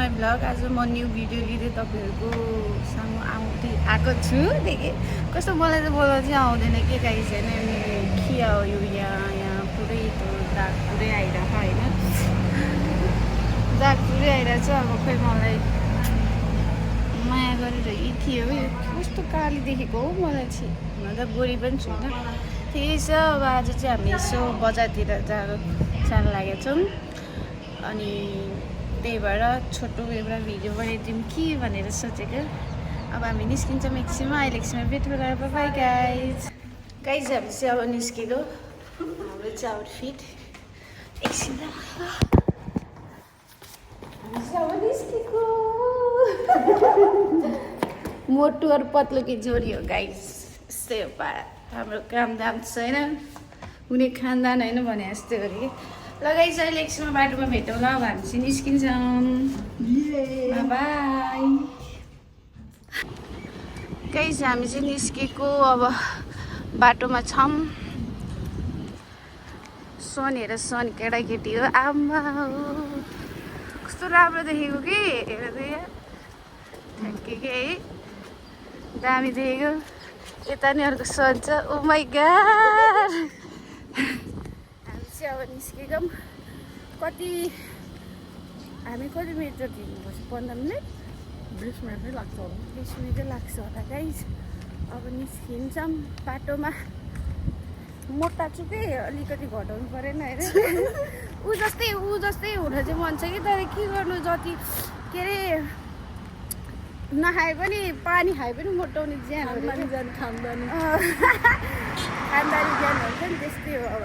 My vlog. आज म new video लिँदै तपाईँहरूको सामु आएको छु। देखेँ कस्तो मलाई चाहिँ बोलाउनु चाहिँ आउँदैन के गाई छैन खिया हो यो यहाँ पुरै त्यो दाग पुरै आइरहेको होइन, दाग पुरै आइरहेको छ। अब खोइ मलाई माया गरेर थियो कस्तो काली देखेको हो मलाई चाहिँ, हुन त गोरी पनि छुइनँ। ठिकै छ। अब आज चाहिँ हामी यसो बजारतिर जान लागेका छौँ अनि त्यही भएर छोटो एउटा भिडियो बनाइदिउँ कि भनेर सोचेको। अब हामी निस्किन्छौँ एकछिनमा, अहिले एकछिनमा भेट गरेर बाई गाइज। हामी चाहिँ अब निस्केको, हाम्रो चाहिँ आउटफिट एकछिन अब निस्केको मोटु और पतलो की जोडी हो गाइज। यस्तै हो हाम्रो काम दाम छैन, कुनै खानदान होइन भने जस्तै हो कि। ल गाइज अहिले एकछिनमा बाटोमा भेटौँला। अब हामी चाहिँ निस्किन्छौँ, बाई गाइज। हामी चाहिँ निस्केको, अब बाटोमा छौँ। सन हेर सन केटाकेटी हो, आमा हो कस्तो राम्रो देखेको कि हेर त यहाँ ठ्याक्कै के है दामी देखेको। यता नि अर्को सन छ, ओ माई गॉड। हामी चाहिँ अब निस्केको, हामी कति मिनट जति हिँड्नुपर्छ? 15 मिनट 20 मिनटै लाग्छ होला, 20 मिनटै लाग्छ होला गाइज। अब निस्किन्छौँ बाटोमा। मोटा छु कि अलिकति घटाउनु परेन हेर। ऊ जस्तै हुन चाहिँ मन छ कि, तर के गर्नु, जति के अरे नखाए पनि पानी खाए पनि मोटाउने ज्यान हो, खानदानी ज्यान हुन्छ नि, त्यस्तै हो। अब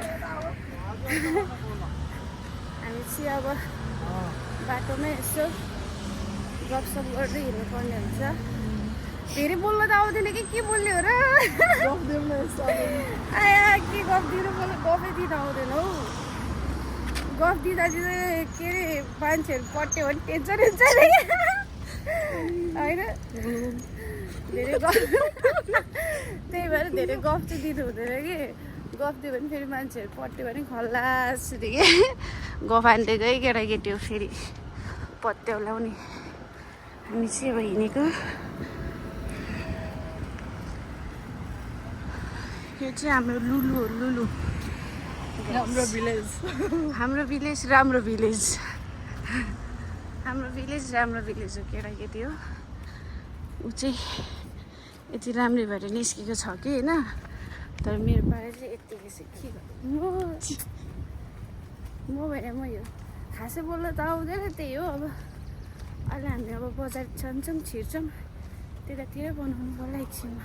हामी चाहिँ अब बाटोमै यसो गफसफ गर्दै हिँड्नुपर्ने हुन्छ। धेरै बोल्न त आउँदैन कि के बोल्ने हो र? आया के गफ दिनु बोल्नु, गफै दिन आउँदैन हौ। गफ दिँदा के अरे मान्छेहरू पट्यो भने टेन्सन हुन्छ नि होइन, धेरै गफ। त्यही भएर धेरै गफ चाहिँ दिनु हुँदैन कि, गफ दियो भने फेरि मान्छेहरू पट्यो भने खल्लास के गफ हान्दै गयो केटाकेटी हो फेरि पत्याउलाउने। हामी चाहिँ अब हिँडेको, यो चाहिँ हाम्रो लुलु हो, लुलु राम्रो भिलेज। हाम्रो भिलेज राम्रो भिलेज, हाम्रो भिलेज राम्रो भिलेज हो केटाकेटी हो। ऊ चाहिँ यति राम्रै भएर निस्केको छ कि होइन, तर मेरो पारा चाहिँ यतिकै छ। के म भएर म यो खासै बोल्न त आउँदैन, त्यही हो। अब अहिले हामी अब बजार जान्छौँ, छिर्छौँ, त्यतातिर बनाउनु पर्ला एकछिनमा।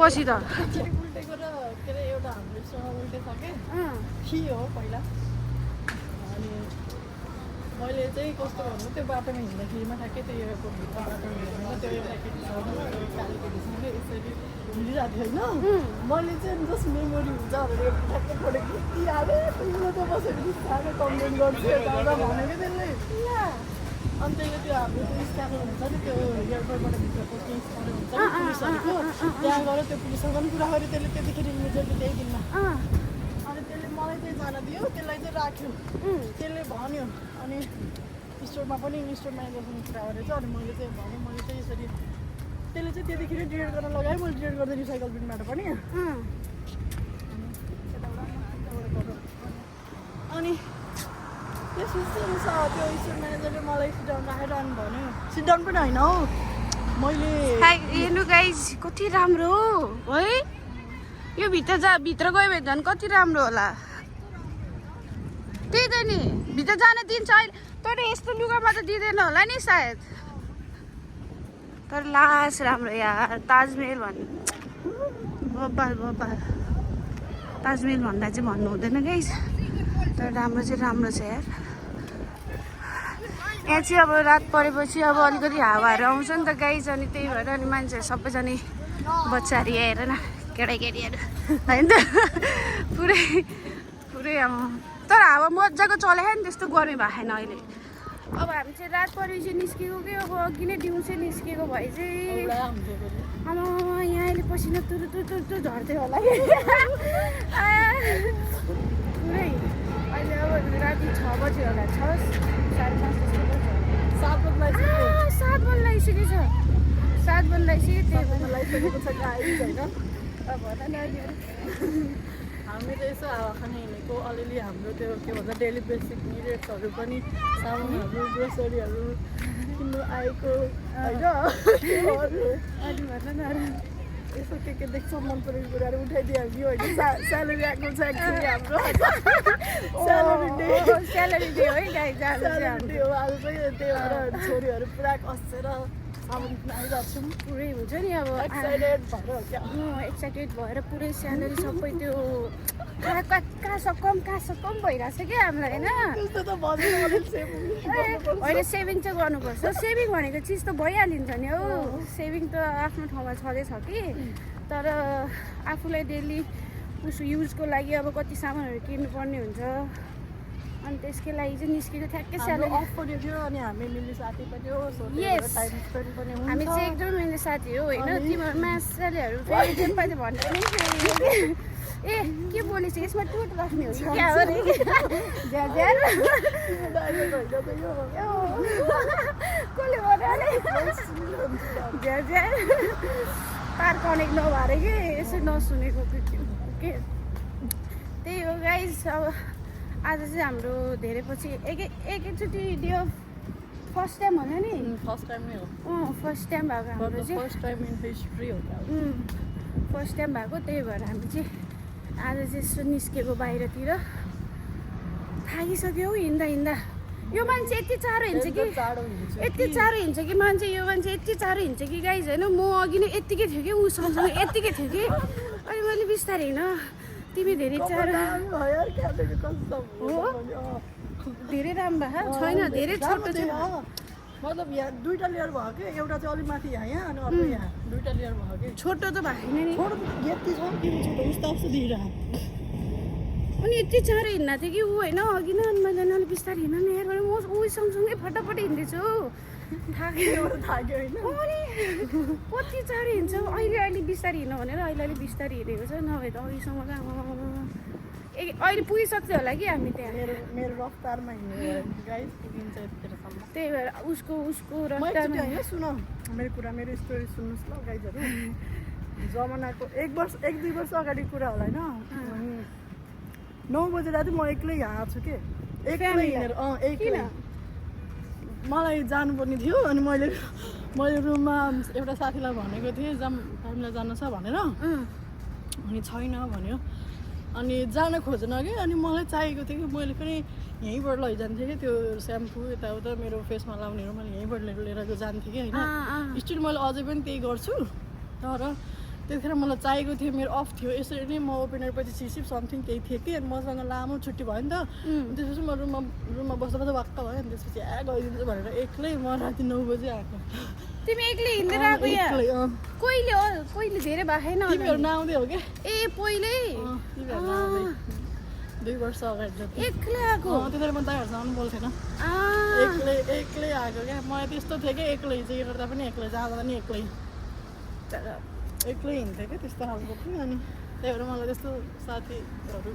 पछि त हो पहिला। अनि मैले चाहिँ कस्तो भन्नु, त्यो बाटोमा हिँड्दाखेरिमा ठ्याक्कै त्यो एयरपोर्ट बाटोमा हिँड्दा त्यो एउटा केटीसँग काली केटीसँग यसरी हिँडिरहेको थियो होइन। मैले चाहिँ जस्ट मेमोरी हुन्छ भनेर ठ्याक्कै फोटो खिचिहालेँ। तिमीले त बसेर बिस्तारै कम्प्लेन गर्छु यताउता भनेको त्यसले। अनि त्यसले त्यो हाम्रो त्यो स्क्यानर हुन्छ नि, त्यो एयरपोर्टबाट भित्रको केही स्क्यानर हुन्छ नि पुलिसहरूको, त्यहाँ गएर त्यो पुलिससँग पनि कुरा गरेँ त्यसले त्यतिखेर इमिडिएटली त्यही दिनमा। अनि त्यसले मलाई चाहिँ जान दियो, त्यसलाई चाहिँ राख्यो, त्यसले भन्यो। अनि स्टोरमा पनि स्टोर म्यानेजरसँग कुरा गरेर चाहिँ, अनि मैले चाहिँ भने मैले चाहिँ यसरी, त्यसले चाहिँ त्यतिखेर डिलिट गर्न लगाएँ, मैले डिलिट गर्दै रिसाइकल बिनबाट पनि। अनि त्यसपछि त्यो स्टोर म्यानेजरले मलाई सिटडाउन राखेर अनि भन्यो, सिटडाउन पनि होइन हौ, मैले हेर्नु गाइज कति राम्रो हो है। यो भित्र भित्र गयो भने झन् कति राम्रो होला। त्यही त नि, भित्र जान दिन्छ अहिले, तर यस्तो लुगामा त दिँदैन होला नि सायद। तर लास राम्रो यार, ताजमहल भन्नु बब्बाल ताजमहल भन्दा चाहिँ भन्नु हुँदैन गाइज, तर राम्रो चाहिँ राम्रो छ यार। यहाँ चाहिँ अब रात परेपछि अब अलिकति हावाहरू आउँछ नि त गाइज अनि त्यही भएर अनि मान्छेहरू सबैजना बच्चाहरू हेर न केटाकेटीहरू होइन त पुरै तर हावा मजाको चलायो नि त्यस्तो गर्मी भएको छैन अहिले अब हामी चाहिँ रात परेपछि निस्केको कि अब अघि नै दिउँसै निस्केको भए चाहिँ अब यहाँ अहिले पसिना तुरु झर्दै होला कि पुरै अहिले अब राति 6 बजी होला 6 साढे 5 जस्तो 7 बजी लगाइसकेको छ 7 बजी लगाइसकेको छ गाइस होइन अब भन नानीहरू हामी त यसो हावा खान हिँडेको अलिअलि हाम्रो त्यो के भन्छ डेली बेसिक निड्सहरू पनि सामानहरू ग्रोसरीहरू किन्नु आएको होइन अनि भन न यसो के देख्छ मन परेको कुराहरू उठाइदिइहाल्यो होइन स्यालेरी आएको छ एक्चुली हाम्रो स्यालेरी डे है गाइस स्यालेरी डे हो आज चाहिँ त्यही भएर छोरीहरू पुरा कसेर सामान किन्न आइरहेको छौँ पुरै हुन्छ नि अब एक्साइटेड भएर हो क्या एक्साइटेड भएर पुरै स्यालेरी सबै त्यो कहाँ कम भइरहेछ क्या हामीलाई होइन त्यस्तो त भन्दैन होइन सेभिङ चाहिँ गर्नुपर्छ सेभिङ भनेको चिज त भइहालिन्छ नि हौ सेभिङ त आफ्नो ठाउँमा छँदैछ कि तर आफूलाई डेली उसो युजको लागि अब कति सामानहरू किन्नुपर्ने हुन्छ अनि त्यसकै लागि चाहिँ निस्केको ठ्याक्कै स्यालेरी अफ पनि थियो अनि हामी मिल्ने साथी पनि हो Yes. टाइम स्पेन्ड पनि हुन्छ हामी चाहिँ एकदमै मिल्ने साथी हो होइन तिम्रो मासालेहरू फेरि जेपाले भन्दै नै ए के बोलेछ यसमा टुट राख्ने हो कि क्या हो रे ज्यान कसले भन्यो ज्यान तार कनेक्ट नभएर कि यसो नसुनेको के त्यही हो गाइस अब आज चाहिँ हाम्रो धेरै पछि एकैचोटि डे अफ फर्स्ट टाइम होला नि फर्स्ट टाइम नै हो फर्स्ट टाइम भएको हाम्रो चाहिँ फर्स्ट टाइम इन हिस्ट्री हो फर्स्ट टाइम भएको त्यही भएर हामी चाहिँ आज चाहिँ यसो निस्केको बाहिरतिर थाकिसक्यो हौ हिँड्दा यो मान्छे यति चाँडो हिँड्छ कि यति चाँडो हिँड्छ कि मान्छे यो मान्छे यति चाँडो हिँड्छ कि गाइज होइन म अघि नै यत्तिकै थियो कि ऊ सँगसँगै यत्तिकै थियो कि अनि मैले बिस्तारै हिँड तिमी धेरै चाँडो हो धेरै राम्रो भएको छैन धेरै छोटो छ मतलब यहाँ दुईवटा लेयर भयो कि एउटा चाहिँ अलिक माथि यहाँ अनि अर्को यहाँ दुईवटा लेयर भयो कि छोटो त भएको छैन नि छोटो यति छ कि छोटो उस्तो उस्तो देखिरहेको अनि यति चाँडो हिँड्दा थियो कि ऊ होइन अघि नै अनि मैले अलिक बिस्तारै हिँड्न नि हेर म ऊ सँगसँगै फटाफट हिँड्दैछु थाक्यो होइन अनि कति चाँडो हिँड्छ अहिले बिस्तारै हिँड्नु भनेर अहिले बिस्तारै हिँडेको छ नभए त अहिलेसम्म त अहिले पुगिसक्थ्यो होला कि हामी त्यहाँ मेरो रफ्तारमा हिँड्यो गाइस पुगिन्छ यतिखेरसम्म त्यही भएर उसको रफ्तारमा होइन सुन मेरो स्टोरी सुन्नुहोस् ल गाइजहरू जमानाको 1-2 वर्ष अगाडि कुरा होला होइन 9 बजे राति म एक्लै यहाँ आएको छु कि एक्लै हिँडेर एक्लै मलाई जानुपर्ने थियो अनि मैले रुममा एउटा साथीलाई भनेको थिएँ हामीलाई जानु छ भनेर अनि छैन भन्यो अनि जान खोजेन कि अनि मलाई चाहिएको थियो कि मैले पनि यहीँबाट लैजान्थेँ कि त्यो स्याम्पू यताउता मेरो फेसमा लाउनेहरू मैले यहीँबाट लिएर जान्थेँ कि होइन स्टिल मैले अझै पनि त्यही गर्छु तर त्यतिखेर मलाई चाहिएको थियो मेरो अफ थियो यसरी नै म ओपेनरपछि सिसिप समथिङ केही थियो कि अनि मसँग लामो छुट्टी भयो नि त त्यसपछि म रुममा बस्दा वाक्क भयो अनि त्यसपछि गइदिन्छु भनेर एक्लै म राति 9 बजे आएको तिमी एक्लै हिँडेर आएको कहिले धेरै भएको छैन तिमीहरू नआउँदै हो कि ए पहिल्यै 2 वर्ष अगाडि जति एक्लै आएको त्यतिखेर म दाइहरूसँग पनि बोल्थेन एक्लै आएको क्या मलाई त्यस्तो थियो कि एक्लै चाहिँ गर्दा पनि एक्लै जाँदा पनि एक्लै एक्लै हिँड्थेँ क्या त्यस्तो खालको पनि अनि त्यही भएर मलाई त्यस्तो साथीहरू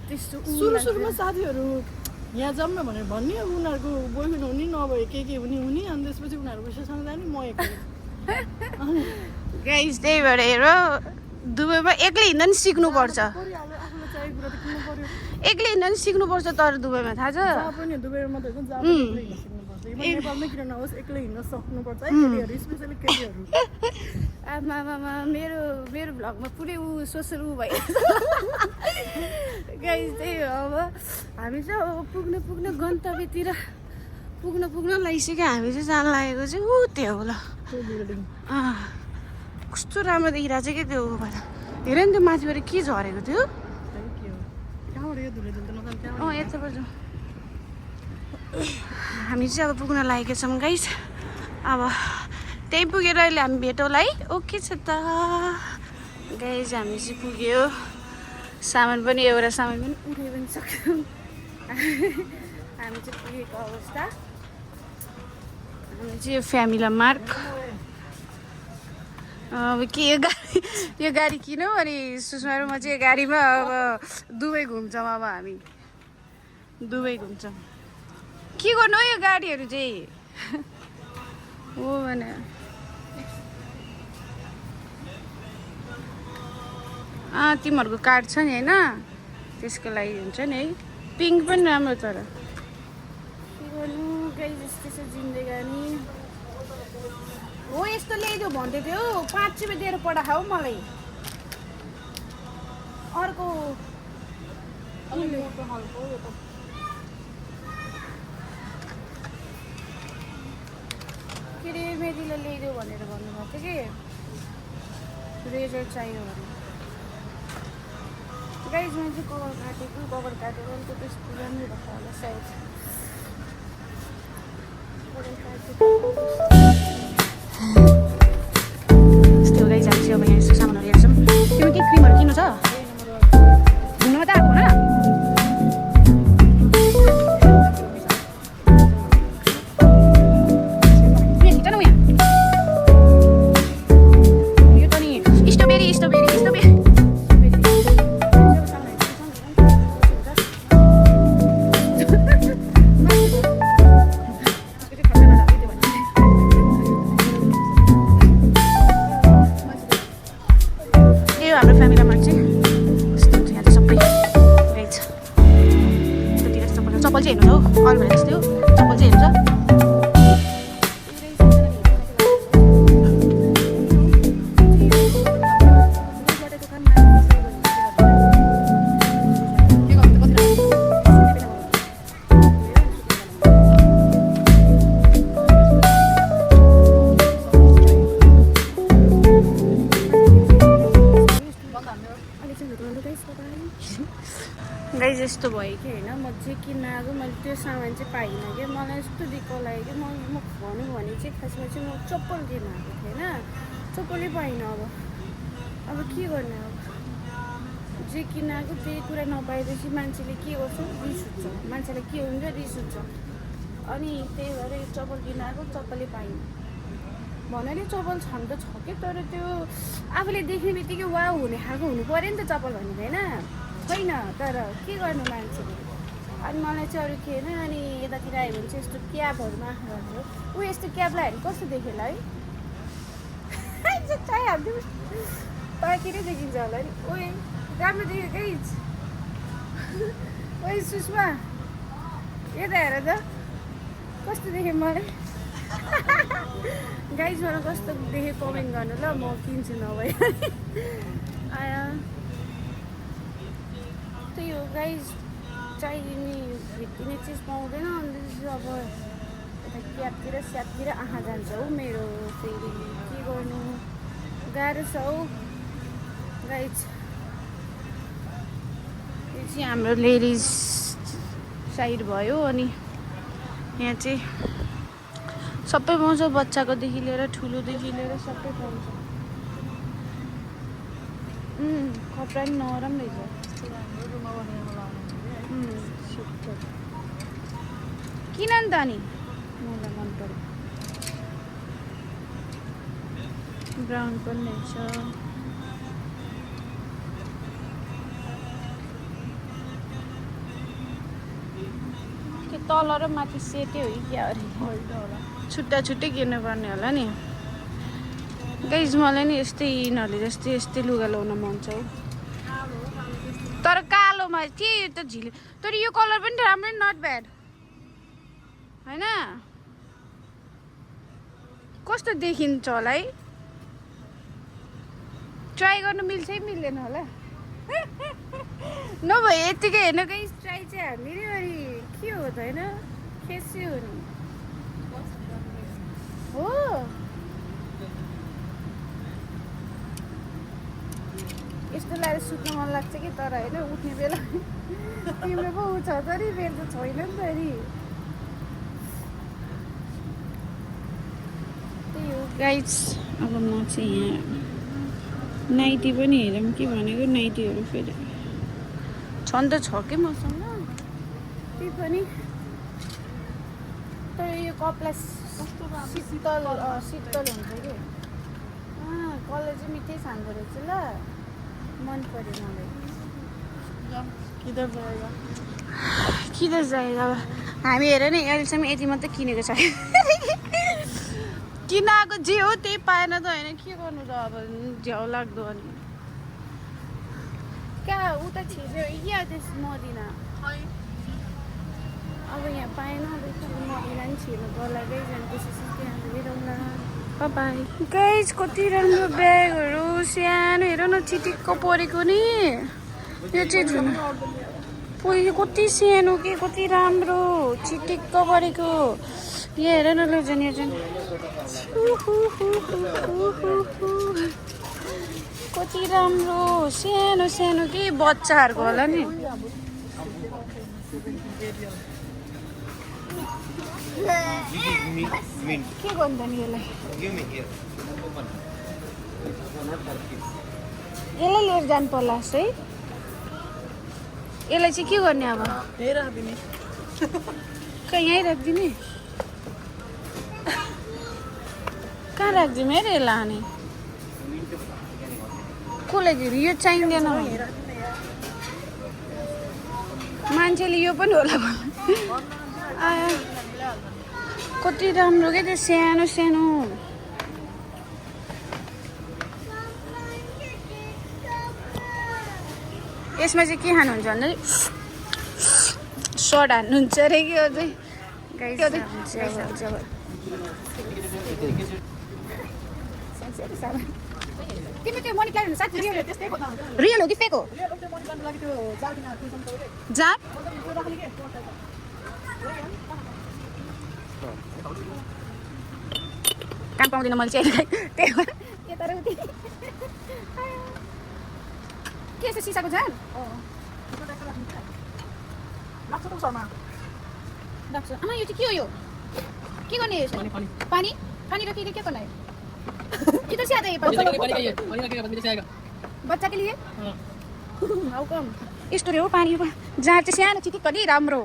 त्यस्तो सुरुमा साथीहरू यहाँ जाऊँ न भनेर भन्ने अब उनीहरूको बोयफ्रेन्ड हुने नभए के हुने अनि त्यसपछि उनीहरू पैसासँग जाने म एक्लै गाइस त्यही भएर हेर दुबईमा एक्लै हिँड्न नि सिक्नुपर्छ एक्लै हिँड्न नि सिक्नुपर्छ तर दुबईमा थाहा छ पनि दुबईमा मात्रै नेपालमै किन नहोस् एक्लै हिँड्न सक्नुपर्छ है केटीहरू स्पेसली केटीहरू आमा मेरो भ्लगमा पुरै सोसल भयो गाइस त्यही हो अब हामी चाहिँ अब पुग्न गन्तव्यतिर पुग्न लागिसक्यो हामी चाहिँ जान लागेको चाहिँ ऊ त्यो होला कस्तो राम्रो देखिरहेको छ क्या त्यो हेर नि त्यो माथिबाट के झरेको थियो यताबाट हामी चाहिँ अब पुग्न लागेका छौँ गाइस। अब त्यही पुगेर अहिले हामी भेटौँला है। ओके छ त गाइस, हामी चाहिँ पुग्यो। सामान पनि एउटा सामान पनि उठाइ पनि सक्छौँ। हामी चाहिँ पुगेको अवस्था। हामी चाहिँ यो फ्यामिला मार्क। अब के यो गाडी किनौँ अनि सुषमा र म चाहिँ यो गाडीमा अब दुबई घुम्छौँ। अब हामी दुबई घुम्छौँ। के गर्नु हो यो गाडीहरू चाहिँ हो भने तिमीहरूको कार्ड छ नि होइन, त्यसको लागि हुन्छ नि है। पिङ्क पनि राम्रो तर के गर्नु गाइस, यस्तै छ जिन्दगानी हो। यस्तो ल्याइदियो भन्दै थियो 5 रुपियाँ दिएर पठाऊ मलाई। अर्को के अरे मेदीले ल्याइदियो भनेर भन्नुभएको थियो कि रेजर चाहियो भने। गाइस मैले चाहिँ कभर काटेको अन्त त्यस्तो राम्रो भएको होला सायद। यस्तो गाइस, हामी चाहिँ अब यहाँ यस्तो सामानहरू हेर्छौँ। तिम्रो के क्रिमहरू किन्नु छ? घुम्नमा त आएको न? हाम्रो फ्यामिलीमा चाहिँ यस्तो हुन्छ। यहाँ चाहिँ सबै रहेछ। यतातिर चप्पल चाहिँ हेर्नु छ हौ, अरू भने जस्तै हो। चप्पल चाहिँ हेर्नु छ। गाइस यस्तो भयो कि होइन, म जे किन्न आएको मैले त्यो सामान चाहिँ पाइनँ कि। मलाई यस्तो दिक्क लाग्यो कि म भनौँ भने चाहिँ खासमा चाहिँ म चप्पल किन्न आएको थिएँ होइन, चप्पलै पाइनँ। अब के गर्ने? अब जे किन्न आएको त्यही कुरा नपाएपछि मान्छेले के गर्छ? रिस उठ्छ। मान्छेलाई के हुन्छ? रिस उठ्छ। अनि त्यही भएर यो चप्पल किन्न आएको, चप्पलै पाइनँ। भन्नाले चप्पल छन् त छ कि, तर त्यो आफूले देख्ने बित्तिकै वा हुने खालको हुनु पऱ्यो नि त चप्पल भनेको होइन। छैन, तर के गर्नु मान्छेले। अनि मलाई चाहिँ अरू के होइन। अनि यतातिर आयो भने चाहिँ यस्तो क्याबहरूमा गर्छु। यस्तो क्याब लगायो भने कस्तो देखेला है? चाहिहाल्थ्यो पाकेरै देखिन्छ होला नि। राम्रो देख्यो गाइस। सुषमा यता हेर त कस्तो देखेँ मलाई। गाइस मलाई कस्तो देखेँ कमेन्ट गर्नु ल, म किन्छु नभए। त्यही हो गाइस, चाहिने भेटिने चिज पाउँदैन। अन्त अब यता क्याबतिर स्याबतिर आँखा जान्छ हौ मेरो। फेरि के गर्नु, गाह्रो छ हौ गाइस। यो चाहिँ हाम्रो लेडिज साइड भयो। अनि यहाँ चाहिँ सबै पाउँछ, बच्चाकोदेखि लिएर ठुलोदेखि लिएर सबै पाउँछ। कपडा पनि नरम रहेछ। किन नि त नि, मलाई मन पर्यो। ब्राउन पनि रहेछ। त्यो तल र माथि सेटै हो कि क्या अरे? छुट्टा छुट्टै किन्नुपर्ने होला नि। गाइस मलाई नि यस्तै यिनीहरूले यस्तै लुगा लाउन मन छ हौ। तर कालोमा के त झिले, तर यो कलर पनि त राम्रै, नट ब्याड होइन। कस्तो देखिन्छ होला है? ट्राई गर्नु मिल्छ है मिल्दैन होला? नभए यतिकै हेर्नु गाइस, ट्राई चाहिँ हामीले नि। अनि के हो त होइन, खेसी हो नि हो। यस्तो लगाएर सुत्न मन लाग्छ कि, तर होइन उठ्ने बेला तिम्रो पो उठ्छ त नि, मेरो त छैन नि त नि। गाइस अब म चाहिँ यहाँ नाइटी पनि हेरौँ कि भनेको नाइटीहरू फेरि छन् त छ कि मसँग त्यही पनि तर यो कपडा शीतल शीतल हुन्छ कि कलर चाहिँ मिठै छान्दो रहेछ ल मन पऱ्यो मलाई किधर जाएगा हामी हेर नि अहिलेसम्म यति मात्रै किनेको छ किन आएको जे हो त्यही पाएन त होइन के गर्नु त अब झ्याउ लाग्दो अनि कहाँ उता छिर्यो क्या त्यस मदिन अब यहाँ पाएन अब मदिना नि छिर्नु पर्ला गइज अनि त्यसपछि त्यहाँ हेरौँला बाई गाइज कति राम्रो ब्यागहरू सानो हेर न चिटिक्क परेको नि यो चाहिँ पहिले कति सानो के कति राम्रो चिटिक्क परेको यहाँ हेर न लैजान यहाँ चाहिँ कति राम्रो सानो सानो कि बच्चाहरूको होला नि के गर्नु नि यसलाई यसलाई लिएर जानु पर्ला है यसलाई चाहिँ के गर्ने अब कहाँ यहीँ राखिदिने कहाँ राखिदिउँ हेर यसलाई अनि कसलाई दिनु यो चाहिँदैन मान्छेले यो पनि होला कति राम्रो क्या त्यो सानो सानो यसमा चाहिँ के खानुहुन्छ भन्दा सड हान्नुहुन्छ अरे कि अझै तिमी त्यो मनी प्लान्ट साथी रियल हो कि फेक हो जात काम पाउँदिनँ मैले चाहिँ त्यही के छ सिसाको झान आमा यो चाहिँ के हो यो के गर्ने पानी पानी रखिएर के करना है किधर से आता है बच्चा के लिए हाउ कम यस्तो रे हो पानी जहाँ चाहिँ सानो चिटिक्क नि राम्रो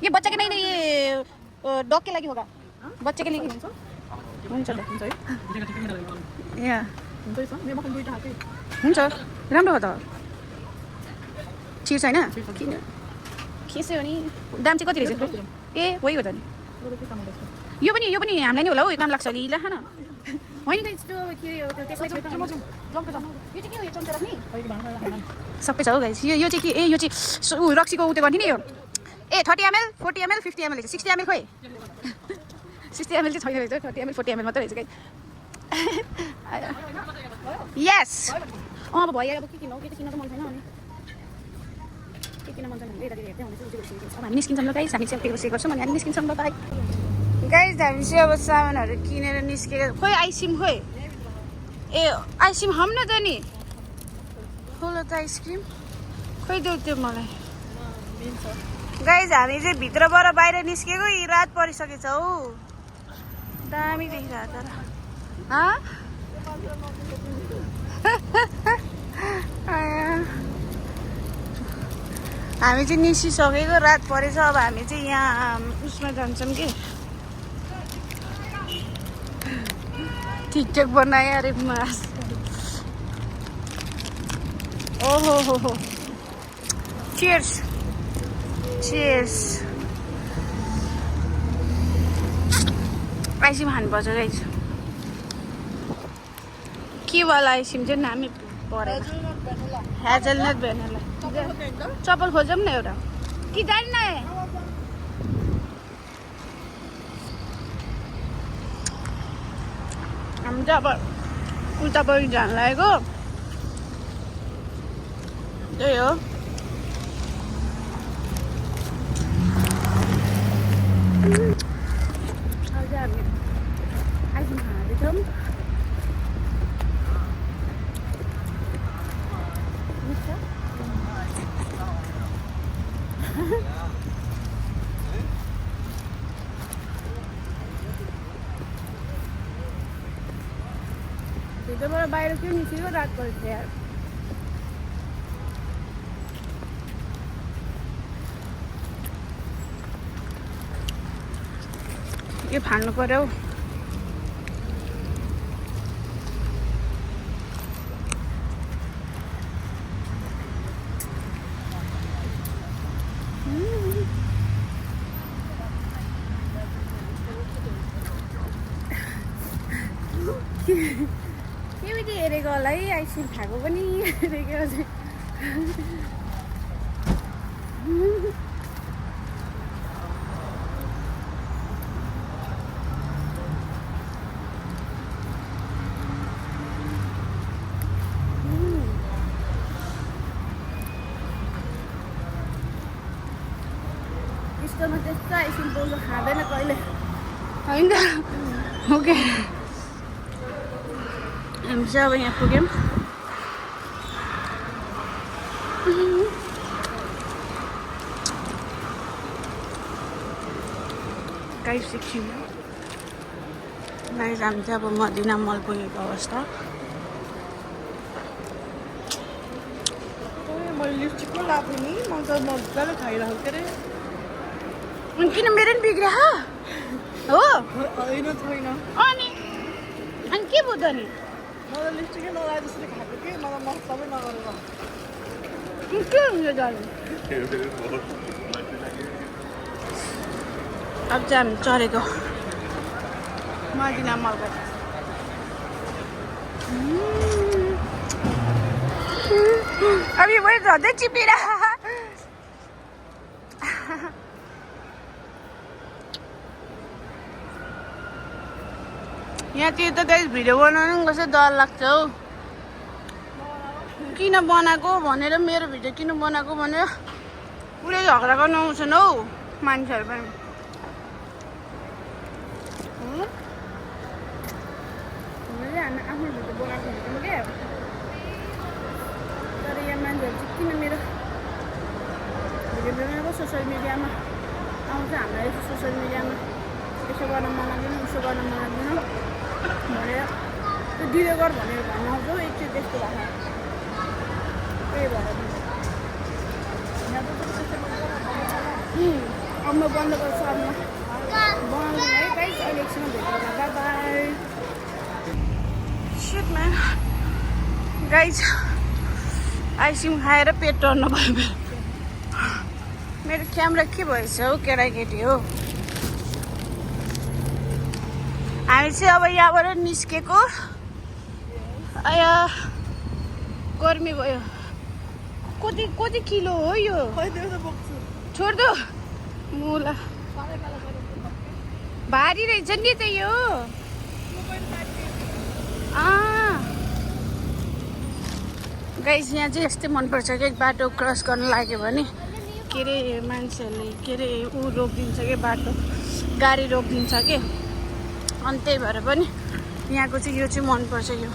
ये बच्चा के नहीं ये डॉग के लागि होगा बच्चा के लिए हुन्छ हुन्छ राम्रो हो त छिर्छ होइन किन खिच्यो नि दाम चाहिँ कति रहेछ ए होइ हो त नि यो पनि हामीलाई नि होला हौ काम लाग्छ अलि ल खान होइन सबै छ हौ गाइस यो चाहिँ के ए यो चाहिँ रक्सीको उयो गर्ने नि यो ए 30 ml 40 ml 50 ml 60 ml खोइ 60 ml चाहिँ छैन रहेछ 30 ml 40 ml मात्रै रहेछ गाइस यस अब भयो अब के किन्नु के किन्न त मन छैन अनि के किन्न मन छैन भने यता हेर्दै हुँदैछ अब हामी निस्किन्छौँ ल गाइस हामी चाहिँ टेबल सेट गर्छौँ अनि हामी निस्किन्छौँ ल बाई गाइस हामी चाहिँ अब सामानहरू किनेर निस्केर खोइ आइसक्रिम खोइ ए आइसक्रिम हम न त नि खोलो त आइसक्रिम खोइ देऊ त्यो मलाई गाइस हामी चाहिँ भित्रबाट बाहिर निस्केको यी रात परिसकेछ हौ दामी देखिरहेको तर हामी चाहिँ निस्किसकेको रात परेछ अब हामी चाहिँ यहाँ उसमा जान्छौँ कि टिकटक बनाए अरे मास ओहो हो चियर्स चियर्स आइसक्रिम खानुपर्छ गाइस के वाला आइसक्रिम चाहिँ नामै परेन हेजलनट भेनिला चप्पल खोजौँ न एउटा कि जान्न हामी चाहिँ अब उतापट्टि जान लागेको त्यही हो अझ हामी आइसक्रिम खाँदैछौँ भित्रबाट बाहिर के निस्केको रात परेको यार के फाल्नु पर्यो हौ के बिटी हेरेको होला है आइसक्रिम खाएको पनि हेरेको अझै यस्तोमा त्यस्तो आइसक्रिम पाउँछ खाँदैन कहिले होइन त ओके हामी चाहिँ अब यहाँ पुग्यौँ गाइस एकछिन गाइस हामी चाहिँ अब मदिना मल पुगेको अवस्था मैले लिपस्टिक पनि लाग्थेँ नि म त मजाले खाइरहेको के अरे किन मेरो पनि बिग्रियो हो होइन छैन अनि के बुझ्यो नि मलाई लिपस्टिकै नलाए जसरी खाएको कि मलाई मसला पनि नगरेर के हुन्छ जानु अब चाहिँ हामी चढेको मदिना मलको अब यो भयो झर्दै चिपेर यहाँतिर त गाइस भिडियो बनाउनु पनि कसै डर लाग्छ हौ किन बनाएको भनेर मेरो भिडियो किन बनाएको भनेर पुरै झगडा गर्नु आउँछन् हौ मान्छेहरू पनि हामी आफ्नो भिडियो बनाएको हुन्छौँ क्या तर यहाँ मान्छेहरू चाहिँ किन मेरो भिडियो बनाएको सोसियल मिडियामा आउँछ हामीलाई सोसियल मिडियामा यसो गर्न मन लाग्दैन उसो गर्न मन लाग्दैन भनेर त्यो डिले गर भनेर भन्नु आउँछ हौ एकचोटि त्यस्तो भएको त्यही भएर अब म बन्द गर्छु अब म बनाउँदैन है गाइस अहिले एकछिनमा भेट्नु by by shit man guys ice cream खाएर पेट टर्न भयो मेरो क्यामेरा के भएछ हौ केटाकेटी हो हामी चाहिँ अब यहाँबाट निस्केको आया गर्मी भयो कति किलो हो यो छोड्दो मुला भारी रहेछ नि त यो गाइस यहाँ चाहिँ यस्तै मनपर्छ कि बाटो क्रस गर्न लाग्यो भने के अरे मान्छेहरूले के अरे ऊ रोकिदिन्छ कि बाटो गाडी रोकिदिन्छ कि अनि त्यही भएर पनि यहाँको चाहिँ यो चाहिँ मनपर्छ यो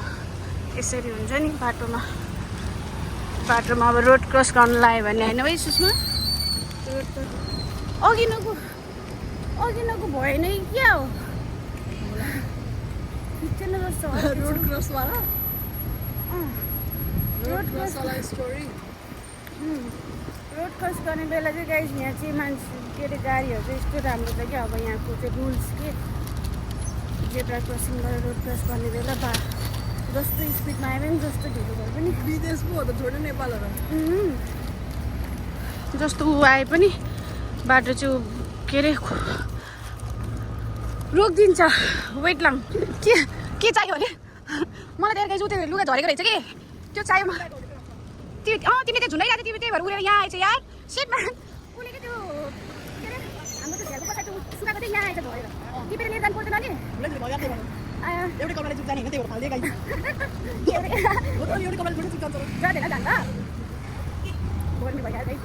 यसरी हुन्छ नि बाटोमा अब रोड क्रस गर्न लाग्यो भने होइन है सुषमा अघि नगो भएन कि क्या हो जस्तो रोड क्रसवाला रोड क्रस गर्ने बेला चाहिँ गाइस यहाँ चाहिँ मान्छे के अरे गाडीहरू चाहिँ यस्तो राम्रो छ कि अब यहाँको चाहिँ रुल्स के जेब्रा क्रसिङ गरेर रोड क्रस गर्ने बेला जस्तो स्पिडमा आयो भने जस्तो ढिलो भए पनि विदेश पो हो त छोड्यो नेपालहरू जस्तो ऊ आए पनि बाटो चाहिँ के अरे रोकिदिन्छ वेट लङ के चाहियो अरे मलाई त गाइस त्यो लुगा झरेको रहेछ कि त्यो चाहियो म तिमीले त्यो झुन्डाइरहेको तिमी त्यही भएर उडेर यहाँ आएछ यार सेटमा उसले के त्यो के अरे हाम्रो त्यो झ्यालको पछाडि सुकाएको चाहिँ यहाँ आएछ भएर टिपेर लिएर जानु पर्दैन नि एउटै कपडाले चुप जाने होइन त्यही भएर फाल्दै गाई एउटै कपडाले थोरै चुप जान्छ जाँदैन जान्छ गर्मी भइहाल्छ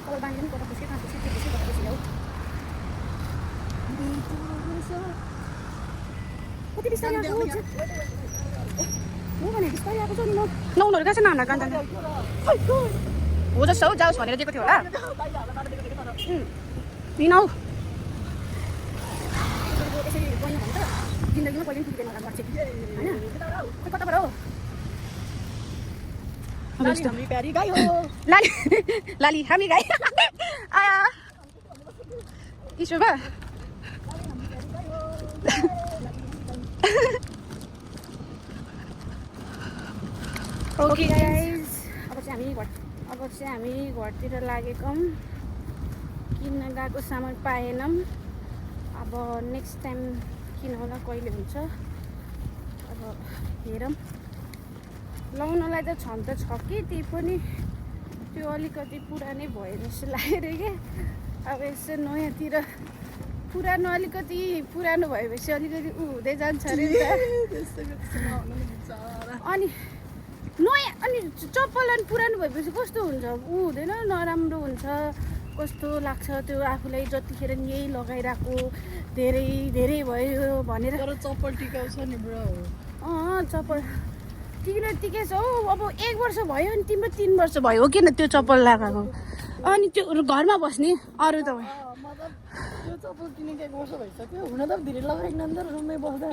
अब बाँध्यो नि कता खुसी कहाँ खुसी कता खुसी हौ कति बिस्तारै आएको हो भने बिस्तारै आएको छ नि म नौनहरू कहाँ छ नाना कान्ता हो जस्तो हौ जाओस् भनेर दिएको थियो होला हिँड हौ जिन्दगीमा कहिले पनि पुग्दैन होला मान्छे होइन कताबाट हो हामी प्यारी गाई हो लाली लाली हामी गाई आया ईश्वर ओके गाइज अब चाहिँ हामी घरतिर लागेको किन्न गएको सामान पाएनौँ अब नेक्स्ट टाइम किन होला कहिले हुन्छ अब हेरौँ लाउनलाई त छन् त छ कि त्यही पनि त्यो अलिकति पुरानै भयो जस्तो लागेर क्या अब यसो नयाँतिर पुरानो अलिकति पुरानो भएपछि अलिकति हुँदै जान्छ अरे नि त अनि नयाँ अनि चप्पल अनि पुरानो भएपछि कस्तो हुन्छ हुँदैन नराम्रो हुन्छ कस्तो लाग्छ त्यो आफूलाई जतिखेर यही लगाइरहेको धेरै धेरै भयो भनेर तर चप्पल टिकाउँछ नि ब्रो चप्पल टिकै छ हौ अब 1 वर्ष भयो अनि तिम्रो 3 वर्ष भयो हो किन त्यो चप्पल लगाएको अनि त्यो घरमा बस्ने अरू त मतलब त्यो चप्पल किनेको 1 वर्ष भइसक्यो हुन त धेरै लगाएको नि त रुममै बस्दा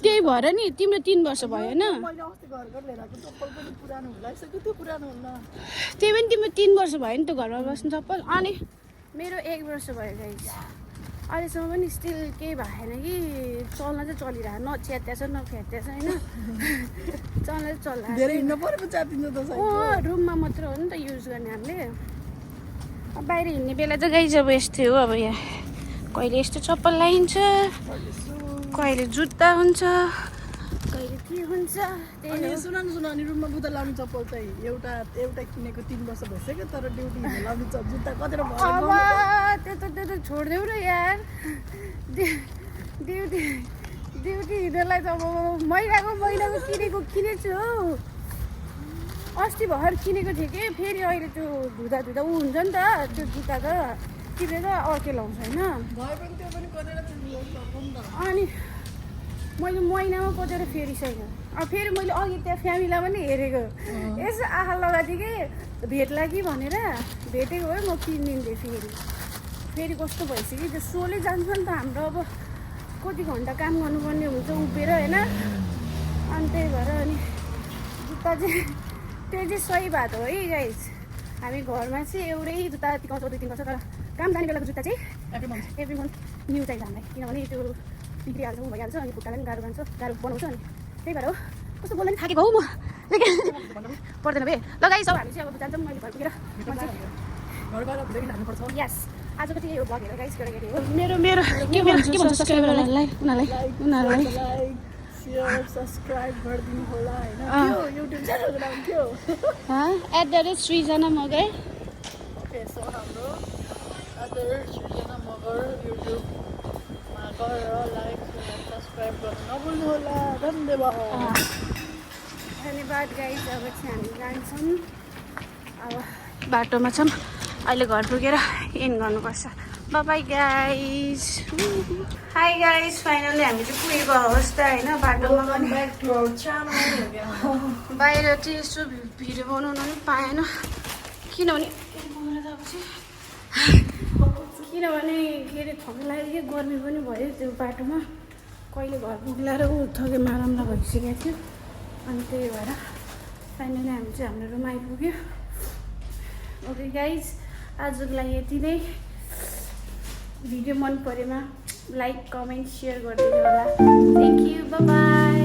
त्यही भएर नि तिम्रो 3 वर्ष भयो होइन मैले अस्ति घर लिएर आएको चप्पल पनि पुरानो हुन लागिसक्यो त्यो पुरानो हुन्न त्यही पनि तिम्रो 3 वर्ष भयो नि त घरमा बस्नु चप्पल अनि मेरो 1 वर्ष भयो गाइस अहिलेसम्म पनि स्टिल केही भएन कि चल्न चाहिँ चलिरहेको नच्यात्या छ नफ्यात्या छ होइन चल्न चाहिँ चल्ला धेरै हिँड्नु पर्यो पो च्यातिन्छ त रुममा मात्र हो नि त युज गर्ने हामीले अब बाहिर हिँड्ने बेला चाहिँ गाइस अब यस्तै हो अब यहाँ कहिले यस्तो चप्पल लगाइन्छ कहिले जुत्ता हुन्छ कहिले के हुन्छ अनि सुन नि रुममा बुदा लाउने चप्पल चाहिँ एउटा किनेको 3 वर्ष भइसक्यो तर ड्युटी हिँड्नु लाउने जुत्ता कतिर भयो अब त्यो त छोडिदेऊ न यार ड्युटी हिँड्नलाई त अब महिनाको किनेछु हौ अस्ति भर्खर किनेको थिएँ कि फेरि अहिले त्यो धुँदा ऊ हुन्छ नि त त्यो जुत्ता त किनेर अर्कै लाउँछ होइन अनि मैले महिनामा कतेर फेरिसक्यो अब फेरि मैले अघि त्यहाँ फ्यामिलीलाई पनि हेरेको यसो आँखा लगाएको थिएँ कि भेट्ला कि भनेर भेटेको है म किनिदिन्थेँ फेरि कस्तो भइसक्यो त्यो सोले जान्छ नि त हाम्रो अब कति घन्टा काम गर्नुपर्ने हुन्छ उभिएर होइन अनि त्यही भएर अनि जुत्ता चाहिँ त्यो चाहिँ सही बात हो है गाइस हामी घरमा चाहिँ एउटै जुत्ता टिकाउँछौँ 2-3 वर्ष तर काम जाने बेलाको जुत्ता चाहिँ एभ्री मन्थ न्यू चाहिन्छ हामीलाई किनभने त्यो बिग्रिहाल्छ भइहाल्छ अनि खुट्टालाई पनि गाह्रो बनाउँछ अनि त्यही भएर हो कस्तो बोल्दा पनि थाकेको हौ म पर्दैन भए ल गाइस अब हामी चाहिँ अब जान्छौँ मैले घर पुगेर यस आजको चाहिँ यो भ्लग हेरेर गाइस केटाकेटी हो मेरो के भन्छ सब्सक्राइबरहरूलाई उनीहरूलाई सब्सक्राइब गरिदिनु होला हैन युट्युब च्यानलको नाम के हो @सृजना मगर ओके सो हाम्रो @सृजना मगर युट्युबमा गएर लाइक सब्सक्राइब गर्न नभुल्नु होला धन्यवाद गाइस अब चाहिँ हामी जान्छौँ अब बाटोमा छौँ अहिले घर पुगेर एन्ड गर्नुपर्छ by guys high guys finally हामी चाहिँ पुगेको अवस्था होइन बाटोमा पनि बाहिर चाहिँ यसो भिडियो बनाउन पनि पाएन किनभने के अरे थके लाग्यो कि गर्मी पनि भयो त्यो बाटोमा कहिले घर पुग्ला र थके माराम्ला भइसकेको थियो अनि त्यही भएर फाइनली हामी चाहिँ हाम्रो रुम आइपुग्यो ओके गाइज आजको लागि यति नै भिडियो मन परेमा लाइक कमेन्ट सेयर गरिदिनु होला थ्याङ्क यू बाई